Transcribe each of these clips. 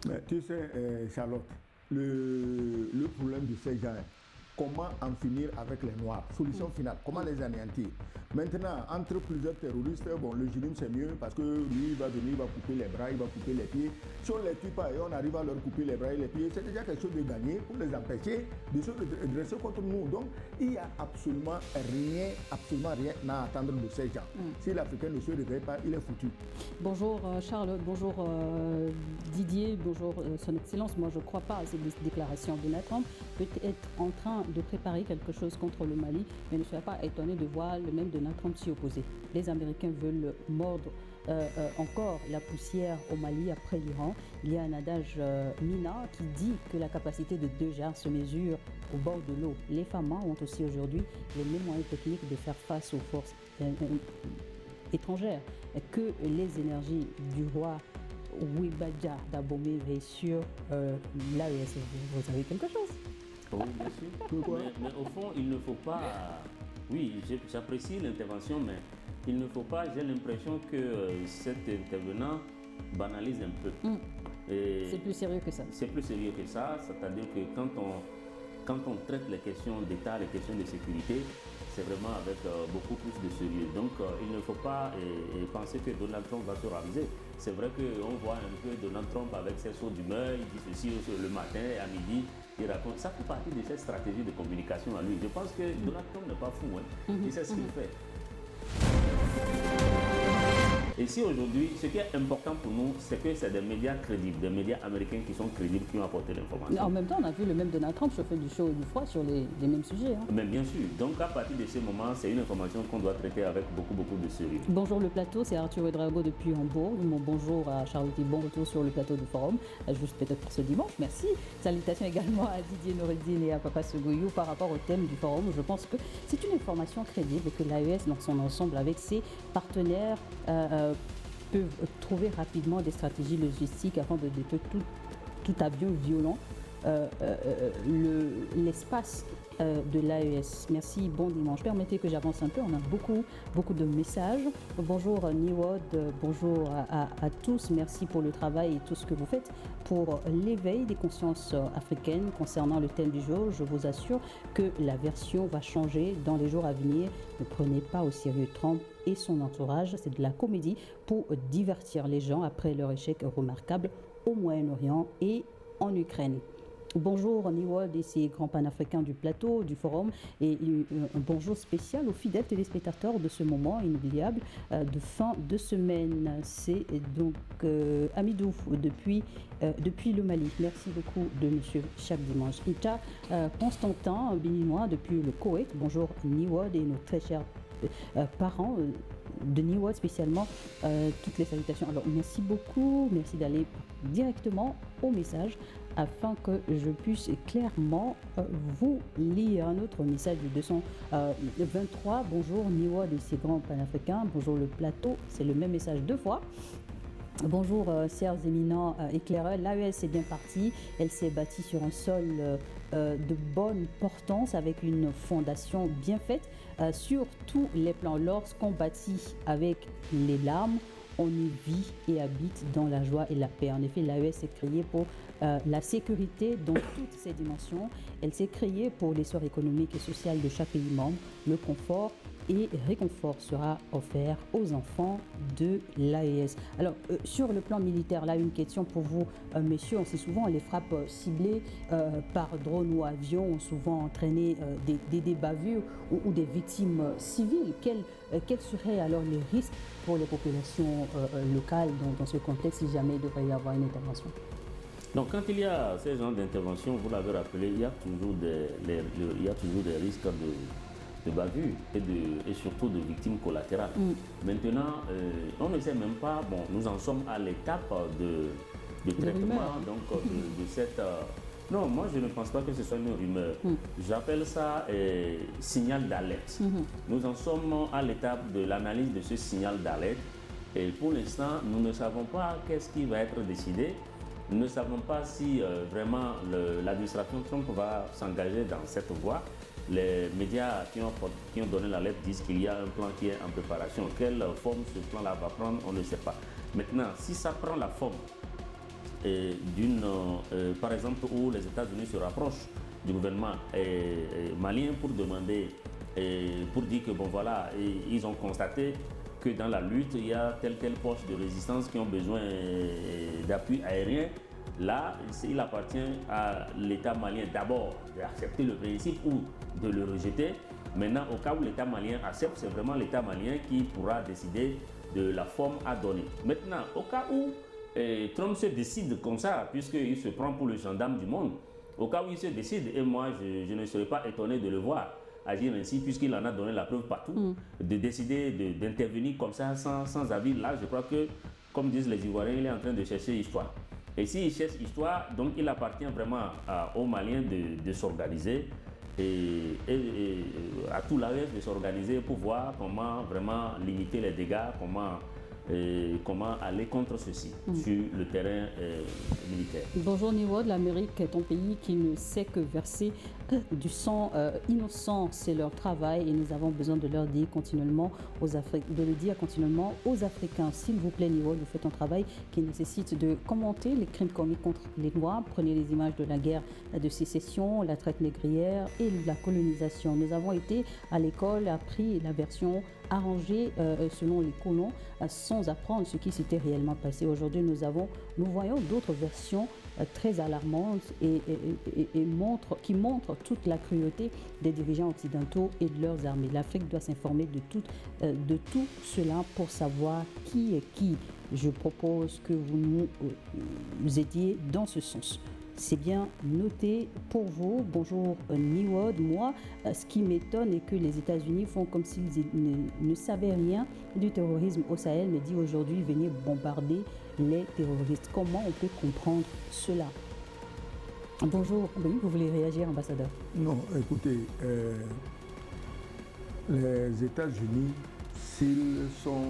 Mais tu sais, Charlotte, le problème de ces gens, comment en finir avec les Noirs? Solution finale, comment les anéantir? Maintenant, entre plusieurs terroristes, bon, le Jinim c'est mieux parce que lui, il va venir, il va couper les bras, il va couper les pieds. Si on ne les tue pas et on arrive à leur couper les bras et les pieds, c'est déjà quelque chose de gagné pour les empêcher de se redresser contre nous. Donc, il n'y a absolument rien à attendre de ces gens. Si l'Africain ne se réveille pas, il est foutu. Bonjour Charlotte, bonjour Didier, bonjour Son Excellence. Moi, je ne crois pas à cette déclaration. Donald Trump peut être en train de préparer quelque chose contre le Mali, mais ne soyez pas étonné de voir le même Donald Trump s'y opposer. Les Américains veulent mordre encore la poussière au Mali après l'Iran. Il y a un adage Mina qui dit que la capacité de deux jarres se mesure au bord de l'eau. Les femmes ont aussi aujourd'hui les mêmes moyens techniques de faire face aux forces étrangères que les énergies du roi Wibadja d'Abomey veillent sur l'AES. Vous savez quelque chose? Oui, bien sûr. Mais au fond, il ne faut pas... Oui, j'apprécie l'intervention, mais il ne faut pas... J'ai l'impression que cet intervenant banalise un peu. C'est plus sérieux que ça. C'est plus sérieux que ça, c'est-à-dire que quand on traite les questions d'État, les questions de sécurité, c'est vraiment avec beaucoup plus de sérieux. Donc il ne faut pas penser que Donald Trump va se raviser. C'est vrai qu'on voit un peu Donald Trump avec ses sauts d'humeur, il dit ceci le matin et à midi, il raconte. Ça fait partie de cette stratégie de communication à lui. Je pense que Donald Trump n'est pas fou, hein. Il sait ce qu'il fait. Et si aujourd'hui, ce qui est important pour nous, c'est que c'est des médias crédibles, des médias américains qui sont crédibles, qui ont apporté l'information. En même temps, on a vu le même Donald Trump chauffer du chaud et du froid sur les mêmes sujets. Hein. Mais bien sûr. Donc à partir de ce moment, c'est une information qu'on doit traiter avec beaucoup de sérieux. Bonjour le plateau, c'est Arthur Edrago depuis Hambourg. Mon bonjour à Charlotte et bon retour sur le plateau du forum. Juste peut-être pour ce dimanche, merci. Salutations également à Didier Noureddine et à Papa Segoyou par rapport au thème du forum. Je pense que c'est une information crédible et que l'AES dans son ensemble avec ses partenaires peuvent trouver rapidement des stratégies logistiques afin de détruire tout avion violent l'espace de l'AES. Merci, bon dimanche. Permettez que j'avance un peu, on a beaucoup de messages. Bonjour Niwod, bonjour à tous, merci pour le travail et tout ce que vous faites pour l'éveil des consciences africaines concernant le thème du jour. Je vous assure que la version va changer dans les jours à venir. Ne prenez pas au sérieux Trump et son entourage, c'est de la comédie pour divertir les gens après leur échec remarquable au Moyen-Orient et en Ukraine. Bonjour Niwod et ses grands panafricains du plateau, du forum, et un bonjour spécial aux fidèles téléspectateurs de ce moment inoubliable de fin de semaine. C'est donc Amidou depuis le Mali. Merci beaucoup de monsieur chaque dimanche. Ita Constantin, béninois depuis le Koweït. Bonjour Niwod et nos très chers parents de Niwod spécialement, toutes les salutations. Alors merci beaucoup, merci d'aller directement au message afin que je puisse clairement vous lire un autre message du 223. Bonjour Niwod et ses grands panafricains, bonjour le plateau, c'est le même message deux fois. Bonjour chers éminents éclaireurs, l'AES est bien partie, elle s'est bâtie sur un sol de bonne portance avec une fondation bien faite sur tous les plans. Lorsqu'on bâtit avec les larmes, on y vit et habite dans la joie et la paix. En effet, l'AES est créée pour la sécurité dans toutes ses dimensions. Elle s'est créée pour l'essor économique et social de chaque pays membre, le confort et réconfort sera offert aux enfants de l'AES. Alors, sur le plan militaire, là, une question pour vous, messieurs. On sait souvent les frappes ciblées par drone ou avion ont souvent entraîné des bavures ou des victimes civiles. Quels seraient alors les risques pour les populations locales dans ce contexte si jamais il devrait y avoir une intervention? Donc, quand il y a ces genres d'intervention, vous l'avez rappelé, il y a toujours des risques de bavure et surtout de victimes collatérales. Maintenant, on ne sait même pas, bon, nous en sommes à l'étape de traitement donc, de cette... non, moi je ne pense pas que ce soit une rumeur. J'appelle ça signal d'alerte. Nous en sommes à l'étape de l'analyse de ce signal d'alerte et pour l'instant, nous ne savons pas qu'est-ce qui va être décidé. Nous ne savons pas si vraiment l'administration Trump va s'engager dans cette voie. Les médias qui ont donné l'alerte disent qu'il y a un plan qui est en préparation. Quelle forme ce plan-là va prendre, on ne sait pas. Maintenant, si ça prend la forme par exemple, où les États-Unis se rapprochent du gouvernement malien pour demander, pour dire que bon voilà, ils ont constaté que dans la lutte, il y a telle poste de résistance qui ont besoin d'appui aérien. Là, il appartient à l'État malien d'abord d'accepter le principe ou de le rejeter. Maintenant, au cas où l'État malien accepte, c'est vraiment l'État malien qui pourra décider de la forme à donner. Maintenant, au cas où Trump se décide comme ça, puisqu'il se prend pour le gendarme du monde, au cas où il se décide, et moi je ne serais pas étonné de le voir agir ainsi, puisqu'il en a donné la preuve partout, de décider d'intervenir comme ça sans avis. Là, je crois que, comme disent les Ivoiriens, il est en train de chercher histoire. Et s'il cherche histoire, donc il appartient vraiment aux Maliens de s'organiser et à tout l'AES de s'organiser pour voir comment vraiment limiter les dégâts, comment aller contre ceci sur le terrain militaire. Bonjour Niwod, l'Amérique est un pays qui ne sait que verser du sang innocent, c'est leur travail et nous avons besoin de leur dire continuellement de le dire continuellement aux Africains. S'il vous plaît Niwod, vous faites un travail qui nécessite de commenter les crimes commis contre les Noirs. Prenez les images de la guerre de sécession, la traite négrière et la colonisation. Nous avons été à l'école, appris la version arrangée selon les colons sans apprendre ce qui s'était réellement passé. Aujourd'hui, nous voyons d'autres versions très alarmantes et qui montrent toute la cruauté des dirigeants occidentaux et de leurs armées. L'Afrique doit s'informer de tout cela pour savoir qui est qui. Je propose que vous nous aidiez dans ce sens. C'est bien noté pour vous. Bonjour Niwod. Moi, ce qui m'étonne est que les États-Unis font comme s'ils ne savaient rien du terrorisme au Sahel, mais dit aujourd'hui venez bombarder les terroristes. Comment on peut comprendre cela? Bonjour. Oui, vous voulez réagir, ambassadeur? Non, écoutez, les États-Unis, s'ils sont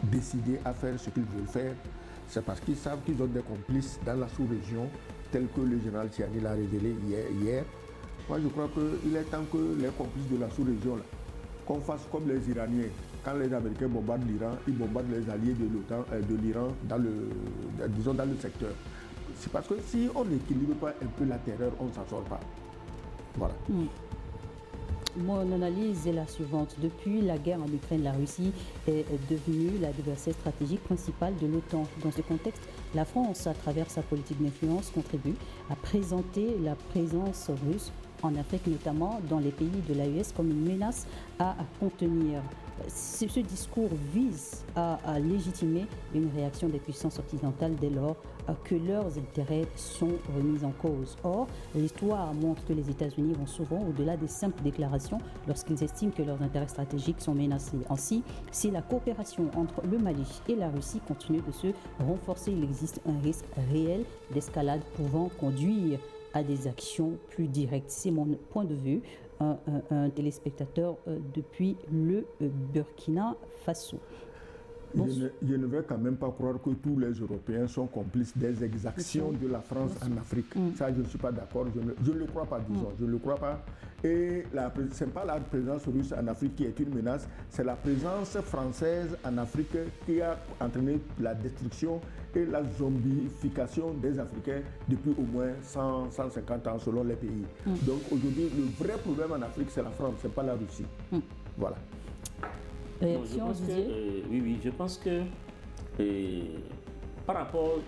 décidés à faire ce qu'ils veulent faire, c'est parce qu'ils savent qu'ils ont des complices dans la sous-région, tel que le général Tiani l'a révélé hier. Moi, je crois qu'il est temps que les complices de la sous-région, qu'on fasse comme les Iraniens. Quand les Américains bombardent l'Iran, ils bombardent les alliés de l'OTAN, de l'Iran, dans le secteur. C'est parce que si on n'équilibre pas un peu la terreur, on ne s'en sort pas. Voilà. Mon analyse est la suivante. Depuis la guerre en Ukraine, la Russie est devenue l'adversaire stratégique principal de l'OTAN. Dans ce contexte, la France, à travers sa politique d'influence, contribue à présenter la présence russe en Afrique, notamment dans les pays de l'AES, comme une menace à contenir. Ce discours vise à légitimer une réaction des puissances occidentales dès lors que leurs intérêts sont remis en cause. Or, l'histoire montre que les États-Unis vont souvent au-delà des simples déclarations lorsqu'ils estiment que leurs intérêts stratégiques sont menacés. Ainsi, si la coopération entre le Mali et la Russie continue de se renforcer, il existe un risque réel d'escalade pouvant conduire à des actions plus directes. C'est mon point de vue. Un téléspectateur depuis le Burkina Faso. Je ne vais quand même pas croire que tous les Européens sont complices des exactions de la France en Afrique. Ça, je ne suis pas d'accord. Je ne le crois pas, disons. Je ne le crois pas. Et ce n'est pas la présence russe en Afrique qui est une menace, c'est la présence française en Afrique qui a entraîné la destruction et la zombification des Africains depuis au moins 100, 150 ans selon les pays. Donc aujourd'hui, le vrai problème en Afrique, c'est la France, ce n'est pas la Russie. Voilà. Je pense que par rapport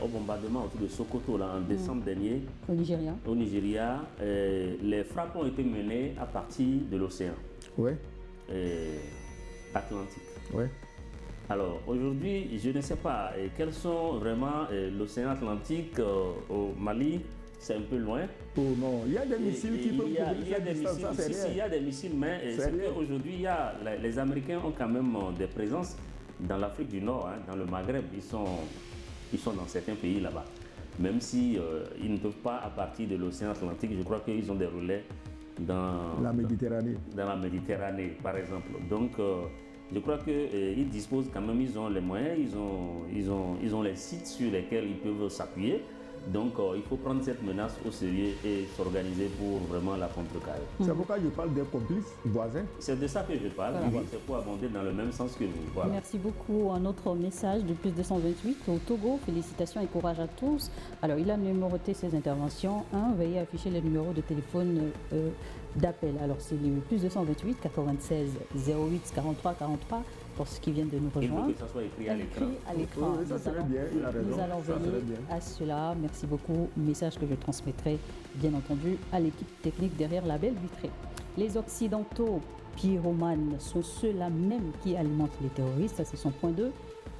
au bombardement autour de Sokoto là, en décembre dernier, au Nigeria, les frappes ont été menées à partir de l'océan Atlantique. Ouais. Alors aujourd'hui, je ne sais pas quels sont vraiment l'océan Atlantique au Mali. C'est un peu loin. Oh non, il y a des missiles qui peuvent il y a des missiles, mais c'est qu'aujourd'hui, les Américains ont quand même des présences dans l'Afrique du Nord, dans le Maghreb. Ils sont dans certains pays là-bas. Même si ils ne peuvent pas à partir de l'océan Atlantique, je crois qu'ils ont des relais dans la Méditerranée. Dans la Méditerranée, par exemple. Donc, je crois qu'ils disposent quand même, ils ont les moyens, ils ont les sites sur lesquels ils peuvent s'appuyer. Donc il faut prendre cette menace au sérieux et s'organiser pour vraiment la contrecarrer. C'est pourquoi je parle des complices voisins. C'est de ça que je parle, voilà. C'est pour abonder dans le même sens que vous. Voilà. Merci beaucoup. Un autre message de plus 228 au Togo. Félicitations et courage à tous. Alors, il a numéroté ses interventions. 1. Veuillez afficher le numéro de téléphone d'appel. Alors, c'est le plus 228 96 08 43 43 pour ceux qui viennent de nous rejoindre. Il faut que ça soit écrit à l'écran. Oui, ça serait bien, il a raison. Nous allons veiller à cela. Merci beaucoup. Message que je transmettrai, bien entendu, à l'équipe technique derrière la belle vitrée. Les Occidentaux pyromanes sont ceux-là même qui alimentent les terroristes. Ça, c'est son point 2.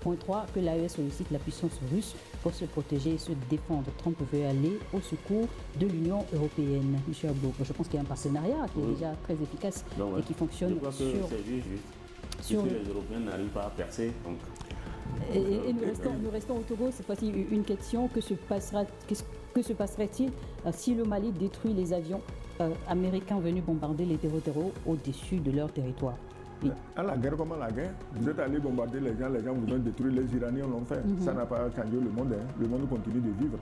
Point 3, que l'AES sollicite la puissance russe pour se protéger et se défendre. Trump veut aller au secours de l'Union européenne. Monsieur Abou, je pense qu'il y a un partenariat qui est déjà très efficace et qui fonctionne je crois que c'est juste. Puisque les Européens n'arrivent pas à percer. Donc. Et nous restons au Togo. Cette fois-ci, une question. Que se passerait-il si le Mali détruit les avions américains venus bombarder les terreaux au-dessus de leur territoire? Oui. À la guerre, comme à la guerre, vous êtes allé bombarder les gens vous ont détruit, les Iraniens l'ont fait. Ça n'a pas changé le monde, hein. Le monde continue de vivre.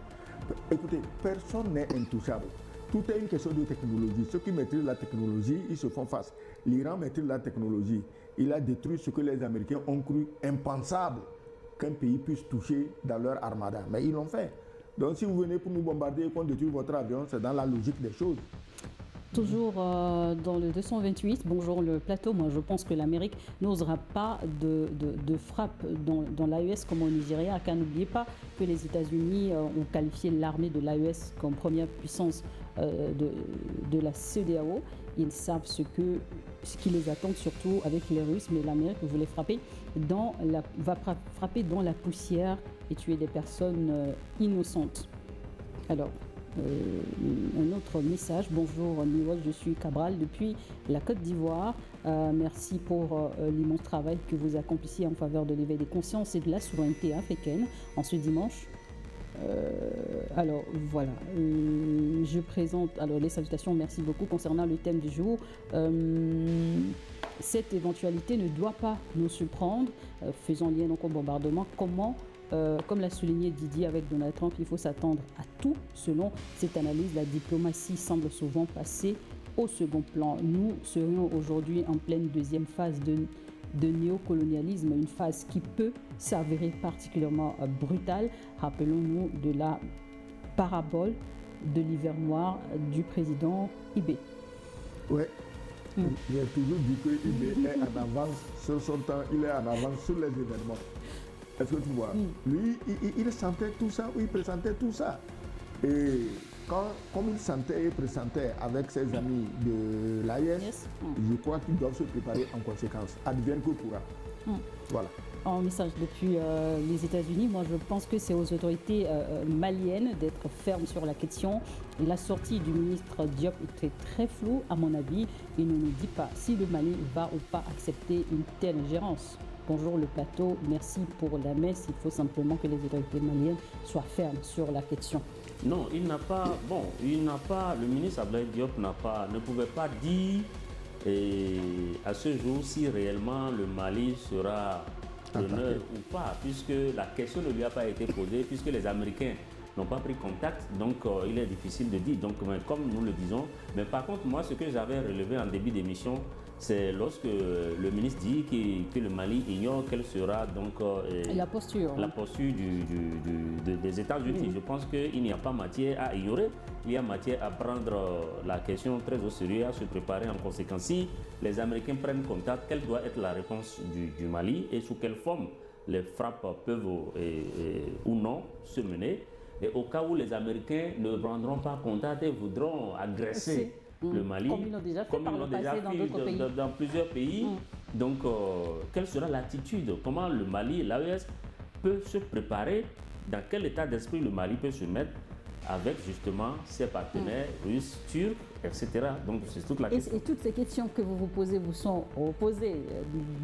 Écoutez, personne n'est intouchable. Tout est une question de technologie. Ceux qui maîtrisent la technologie, ils se font face. L'Iran maîtrise la technologie. Il a détruit ce que les Américains ont cru impensable qu'un pays puisse toucher dans leur armada. Mais ils l'ont fait. Donc si vous venez pour nous bombarder et qu'on détruit votre avion, c'est dans la logique des choses. Toujours dans le 228, bonjour le plateau. Moi, je pense que l'Amérique n'osera pas de frappe dans l'AES comme au Nigeria, car n'oubliez pas que les États-Unis ont qualifié l'armée de l'AES comme première puissance de la CEDEAO. Ils savent ce qui les attend, surtout avec les Russes, mais l'Amérique va frapper dans la poussière et tuer des personnes innocentes. Alors, un autre message. Bonjour Niwal, je suis Cabral depuis la Côte d'Ivoire. Merci pour l'immense travail que vous accomplissez en faveur de l'éveil des consciences et de la souveraineté africaine en ce dimanche. Alors voilà, je présente les salutations, merci beaucoup. Concernant le thème du jour, cette éventualité ne doit pas nous surprendre. Faisons lien donc au bombardement. Comme l'a souligné Didier avec Donald Trump, il faut s'attendre à tout. Selon cette analyse, la diplomatie semble souvent passer au second plan. Nous serions aujourd'hui en pleine deuxième phase de néocolonialisme, une phase qui peut s'avérer particulièrement brutale. Rappelons-nous de la parabole de l'hiver noir du président Ibé. Oui, il a toujours dit que Ibé est en avance sur son temps, il est en avance sur les événements. Est-ce que tu vois? Lui, il sentait tout ça, il présentait tout ça. Et comme il sentait et présentait avec ses amis de l'AES, je crois qu'ils doivent se préparer en conséquence. Advienne que pourra. Voilà. En message depuis les États-Unis, moi je pense que c'est aux autorités maliennes d'être fermes sur la question. La sortie du ministre Diop était très floue, à mon avis. Il ne nous dit pas si le Mali va ou pas accepter une telle ingérence. Bonjour le plateau, merci pour la messe. Il faut simplement que les autorités maliennes soient fermes sur la question. Non, le ministre Abdoulaye Diop ne pouvait pas dire à ce jour si réellement le Mali sera l'honneur ou pas, puisque la question ne lui a pas été posée, puisque les Américains n'ont pas pris contact, donc il est difficile de dire. Donc, comme nous le disons, mais par contre, moi, ce que j'avais relevé en début d'émission, c'est lorsque le ministre dit que le Mali ignore quelle sera donc la posture des États-Unis. Je pense qu'il n'y a pas matière à ignorer, il y a matière à prendre la question très au sérieux, à se préparer en conséquence. Si les Américains prennent contact, quelle doit être la réponse du Mali et sous quelle forme les frappes peuvent ou non se mener. Et au cas où les Américains ne prendront pas contact et voudront agresser le Mali, comme ils l'ont déjà fait, dans plusieurs pays. Donc, quelle sera l'attitude? Comment le Mali, l'AES, peut se préparer? Dans quel état d'esprit le Mali peut se mettre avec justement ses partenaires russes, turcs, etc. Donc, c'est toute la question. Et toutes ces questions que vous vous posez vous sont posées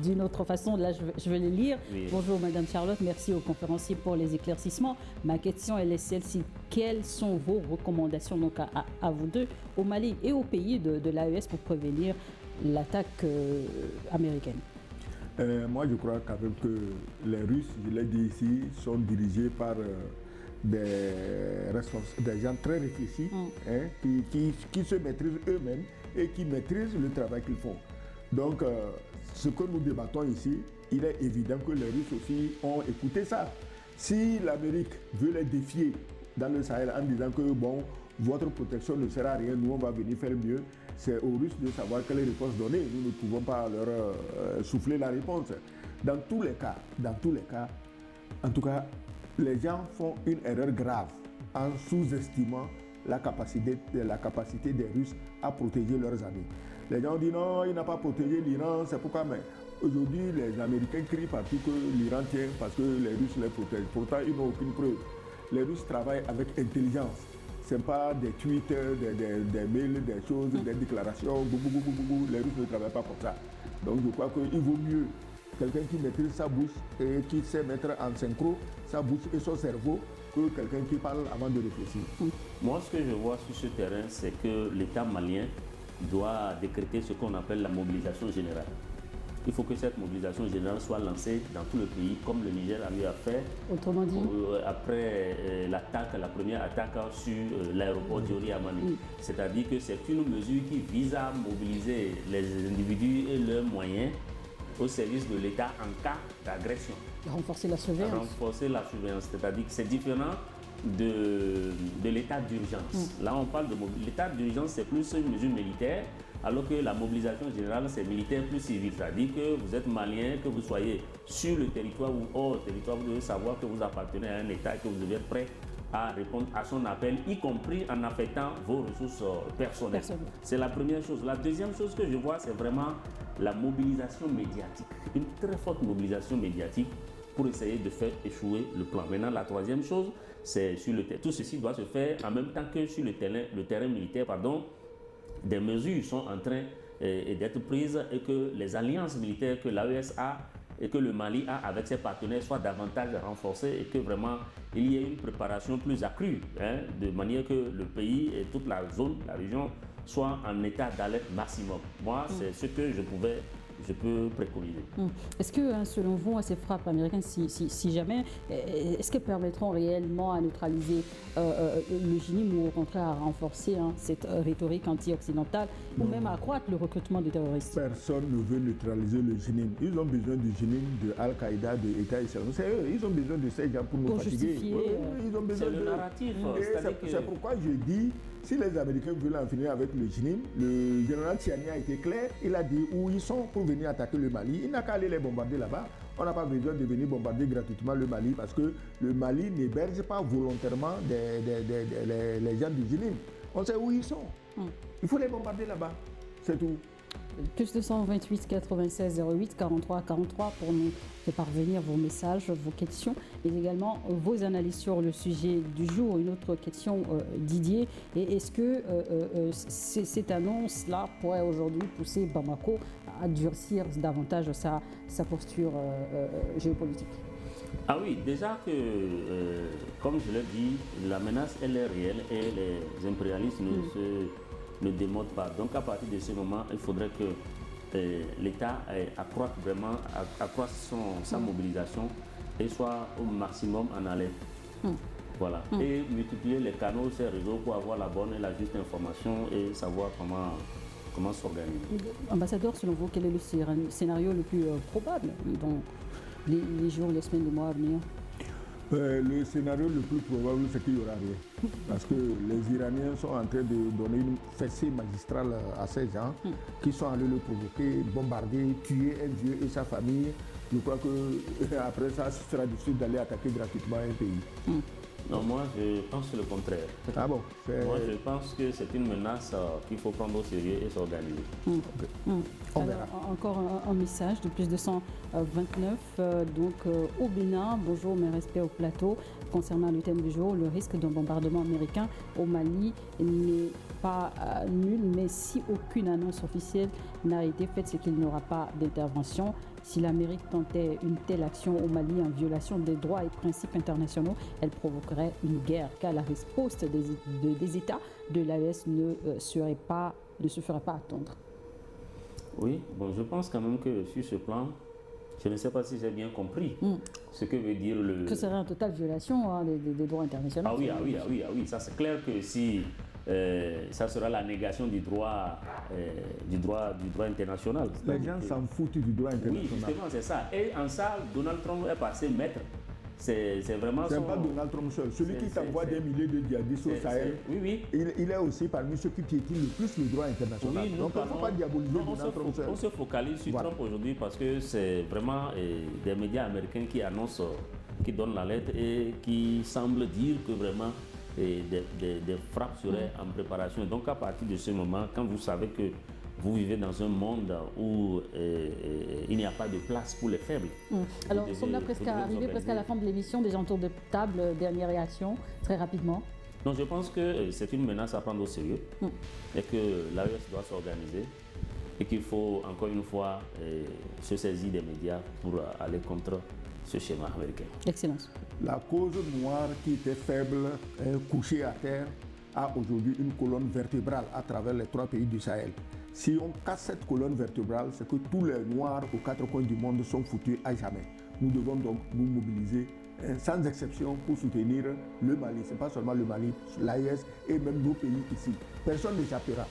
d'une autre façon. Là, je vais les lire. Oui. Bonjour, Madame Charlotte. Merci aux conférenciers pour les éclaircissements. Ma question, elle est celle-ci. Quelles sont vos recommandations donc à vous deux, au Mali et au pays de l'AES pour prévenir l'attaque américaine? Moi, je crois quand même que les Russes, je l'ai dit ici, sont dirigés par des gens très réfléchis, qui se maîtrisent eux-mêmes et qui maîtrisent le travail qu'ils font. Donc, ce que nous débattons ici, il est évident que les Russes aussi ont écouté ça. Si l'Amérique veut les défier dans le Sahel en disant que bon, votre protection ne sert à rien, nous on va venir faire mieux, c'est aux Russes de savoir quelle réponse donner. Nous ne pouvons pas leur souffler la réponse. Dans tous les cas, en tout cas, les gens font une erreur grave en sous-estimant la capacité des Russes à protéger leurs amis. Les gens disent non, il n'a pas protégé l'Iran, c'est pourquoi. Mais aujourd'hui, les Américains crient partout que l'Iran tient parce que les Russes les protègent. Pourtant, ils n'ont aucune preuve. Les Russes travaillent avec intelligence. Ce n'est pas des tweets, des mails, des choses, des déclarations. Les Russes ne travaillent pas comme ça. Donc je crois qu'il vaut mieux quelqu'un qui maîtrise sa bouche et qui sait mettre en synchro sa bouche et son cerveau que quelqu'un qui parle avant de réfléchir. Moi, ce que je vois sur ce terrain, c'est que l'État malien doit décréter ce qu'on appelle la mobilisation générale. Il faut que cette mobilisation générale soit lancée dans tout le pays, comme le Niger a eu à faire. Autrement dit, après la première attaque sur l'aéroport d'Iori à Mani. C'est-à-dire que c'est une mesure qui vise à mobiliser les individus et leurs moyens au service de l'État en cas d'agression. Renforcer la surveillance. Renforcer la surveillance, c'est-à-dire que c'est différent de l'état d'urgence. Là, on parle de l'état d'urgence, c'est plus une mesure militaire, alors que la mobilisation générale, c'est militaire plus civil. C'est-à-dire que vous êtes malien, que vous soyez sur le territoire ou hors territoire, vous devez savoir que vous appartenez à un État et que vous devez être prêt à répondre à son appel, y compris en affectant vos ressources personnelles. C'est la première chose. La deuxième chose que je vois, c'est vraiment la mobilisation médiatique. Une très forte mobilisation médiatique pour essayer de faire échouer le plan. Maintenant, la troisième chose, c'est sur le terrain. Tout ceci doit se faire en même temps que sur le terrain militaire, des mesures sont en train d'être prises et que les alliances militaires que l'AES a et que le Mali a avec ses partenaires soient davantage renforcées et que vraiment il y ait une préparation plus accrue, de manière que le pays et toute la zone, la région, soient en état d'alerte maximum. Moi, c'est ce que je peux préconiser. Est-ce que, selon vous, ces frappes américaines, si jamais, est-ce qu'elles permettront réellement à neutraliser le JNIM ou au contraire à renforcer cette rhétorique anti-occidentale ou même à accroître le recrutement des terroristes? Personne ne veut neutraliser le JNIM. Ils ont besoin du JNIM, de Al-Qaïda, de l'État islamique. C'est eux, ils ont besoin de ces gens pour nous fatiguer. Ils ont besoin c'est le narratif. C'est pourquoi je dis, si les Américains veulent en finir avec le JNIM, le général Tiani a été clair, il a dit où ils sont pour venir attaquer le Mali. Il n'a qu'à aller les bombarder là-bas. On n'a pas besoin de venir bombarder gratuitement le Mali parce que le Mali n'héberge pas volontairement les gens du JNIM. On sait où ils sont. Il faut les bombarder là-bas. C'est tout. Plus 228 96 08 43 43 pour nous faire parvenir vos messages, vos questions et également vos analyses sur le sujet du jour. Une autre question, Didier, et est-ce que cette annonce-là pourrait aujourd'hui pousser Bamako à durcir davantage sa posture géopolitique? Ah oui, déjà que, comme je l'ai dit, la menace elle est réelle et les impérialistes ne démodent pas. Donc à partir de ce moment, il faudrait que l'État accroisse sa mobilisation et soit au maximum en alerte. Voilà. Et multiplier les canaux, ces réseaux pour avoir la bonne et la juste information et savoir comment s'organiser. Ambassadeur, selon vous, quel est le scénario le plus probable dans les jours, les semaines, les mois à venir? Le scénario le plus probable, c'est qu'il n'y aura rien. Parce que les Iraniens sont en train de donner une fessée magistrale à ces gens qui sont allés le provoquer, bombarder, tuer un vieux et sa famille. Je crois qu'après ça, ce sera difficile d'aller attaquer gratuitement un pays. Non, moi je pense le contraire. Ah bon? Moi je pense que c'est une menace qu'il faut prendre au sérieux et s'organiser. On verra. Encore un message de plus de 129. Donc au Bénin, bonjour, mes respects au plateau. Concernant le thème du jour, le risque d'un bombardement américain au Mali n'est pas nul, mais si aucune annonce officielle n'a été faite, c'est qu'il n'y aura pas d'intervention. Si l'Amérique tentait une telle action au Mali en violation des droits et principes internationaux, elle provoquerait une guerre, car la riposte des États de l'AES ne se ferait pas attendre. Oui, bon, je pense quand même que sur ce plan, Je ne sais pas si j'ai bien compris ce que veut dire le... Ce serait une totale violation hein, des droits internationaux. Ah oui, ça c'est clair que si ça sera la négation du droit international. Les gens s'en foutent du droit international. Oui, justement, c'est ça. Et en ça, Donald Trump est passé maître. C'est vraiment c'est pas Donald Trump seul. Celui qui t'envoie des milliers de djihadistes au Sahel, il est aussi parmi ceux qui piétinent le plus le droit international. Oui, donc il ne faut pas diaboliser Donald Trump seul. On se focalise sur Trump aujourd'hui parce que c'est vraiment des médias américains qui annoncent, qui donnent la lettre et qui semblent dire que vraiment des frappes seraient en préparation. Donc à partir de ce moment, quand vous savez que vous vivez dans un monde où il n'y a pas de place pour les faibles. Alors, nous sommes là presque à la fin de l'émission, des gens autour de table, dernière réaction, très rapidement. Non, je pense que c'est une menace à prendre au sérieux et que l'AES doit s'organiser et qu'il faut encore une fois se saisir des médias pour aller contre ce schéma américain. Excellence. La cause noire qui était faible, couchée à terre, a aujourd'hui une colonne vertébrale à travers les 3 pays du Sahel. Si on casse cette colonne vertébrale, c'est que tous les Noirs aux 4 coins du monde sont foutus à jamais. Nous devons donc nous mobiliser sans exception pour soutenir le Mali. Ce n'est pas seulement le Mali, l'AES et même nos pays ici. Personne n'échappera.